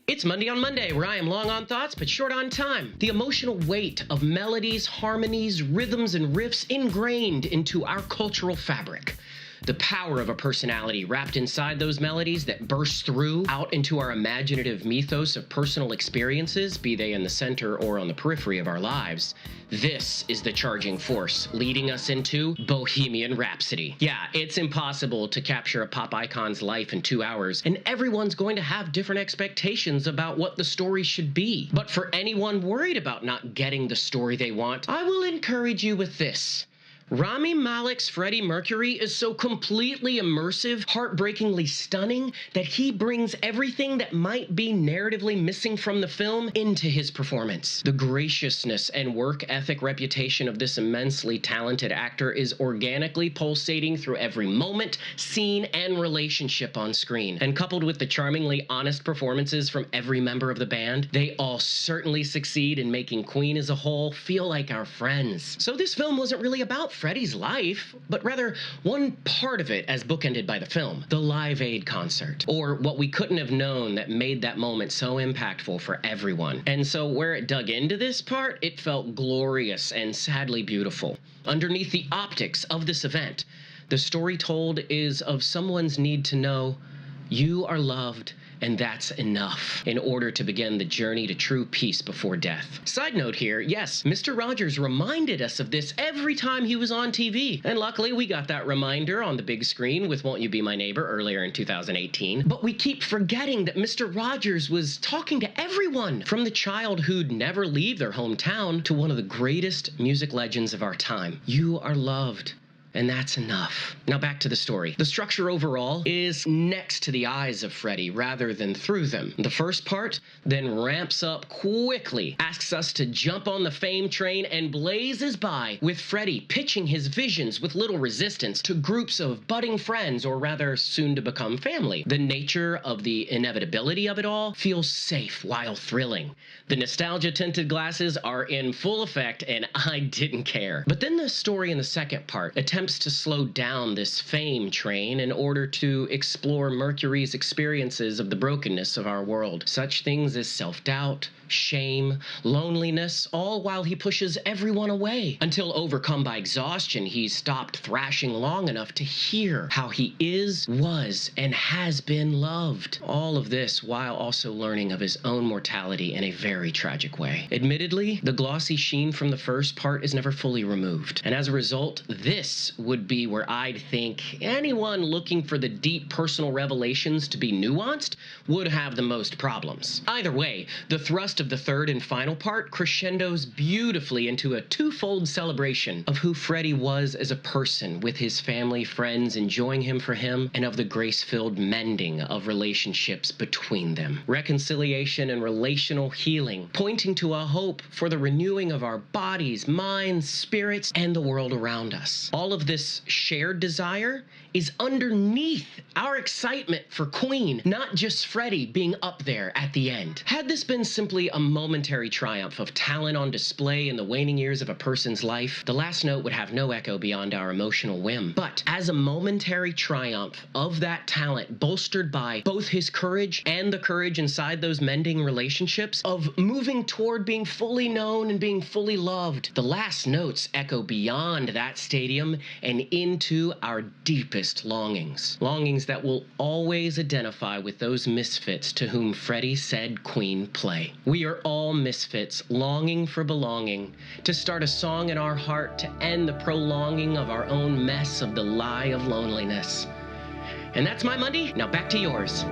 It's Monday on Monday, where I am long on thoughts but short on time. The emotional weight of melodies, harmonies, rhythms, and riffs ingrained into our cultural fabric. The power of a personality wrapped inside those melodies that bursts through out into our imaginative mythos of personal experiences, be they in the center or on the periphery of our lives. This is the charging force leading us into Bohemian Rhapsody. Yeah, it's impossible to capture a pop icon's life in 2 hours, and everyone's going to have different expectations about what the story should be. But for anyone worried about not getting the story they want, I will encourage you with this. Rami Malek's Freddie Mercury is so completely immersive, heartbreakingly stunning, that he brings everything that might be narratively missing from the film into his performance. The graciousness and work ethic reputation of this immensely talented actor is organically pulsating through every moment, scene, and relationship on screen. And coupled with the charmingly honest performances from every member of the band, they all certainly succeed in making Queen as a whole feel like our friends. So this film wasn't really about Freddie's life, but rather one part of it as bookended by the film, the Live Aid concert, or what we couldn't have known that made that moment so impactful for everyone. And so where it dug into this part, it felt glorious and sadly beautiful. Underneath the optics of this event, the story told is of someone's need to know you are loved, and that's enough in order to begin the journey to true peace before death. Side note here, yes, Mr. Rogers reminded us of this every time he was on TV. And luckily we got that reminder on the big screen with Won't You Be My Neighbor earlier in 2018. But we keep forgetting that Mr. Rogers was talking to everyone, from the child who'd never leave their hometown to one of the greatest music legends of our time. You are loved. And that's enough. Now back to the story. The structure overall is next to the eyes of Freddie rather than through them. The first part then ramps up quickly, asks us to jump on the fame train, and blazes by with Freddie pitching his visions with little resistance to groups of budding friends, or rather soon to become family. The nature of the inevitability of it all feels safe while thrilling. The nostalgia-tinted glasses are in full effect, and I didn't care. But then the story in the second part attempts to slow down this fame train in order to explore Mercury's experiences of the brokenness of our world. Such things as self-doubt, shame, loneliness, all while he pushes everyone away. Until, overcome by exhaustion, he's stopped thrashing long enough to hear how he is, was, and has been loved. All of this while also learning of his own mortality in a very tragic way. Admittedly, the glossy sheen from the first part is never fully removed. And as a result, this would be where I'd think anyone looking for the deep personal revelations to be nuanced would have the most problems. Either way, the thrust of the third and final part crescendos beautifully into a twofold celebration of who Freddie was as a person, with his family, friends enjoying him for him, and of the grace-filled mending of relationships between them. Reconciliation and relational healing, pointing to a hope for the renewing of our bodies, minds, spirits, and the world around us. All of this shared desire is underneath our excitement for Queen, not just Freddie being up there at the end. Had this been simply a momentary triumph of talent on display in the waning years of a person's life, the last note would have no echo beyond our emotional whim. But as a momentary triumph of that talent, bolstered by both his courage and the courage inside those mending relationships, of moving toward being fully known and being fully loved, the last notes echo beyond that stadium and into our deepest longings. Longings that will always identify with those misfits to whom Freddie said Queen play. We are all misfits, longing for belonging, to start a song in our heart, to end the prolonging of our own mess of the lie of loneliness. And that's my Monday. Now back to yours.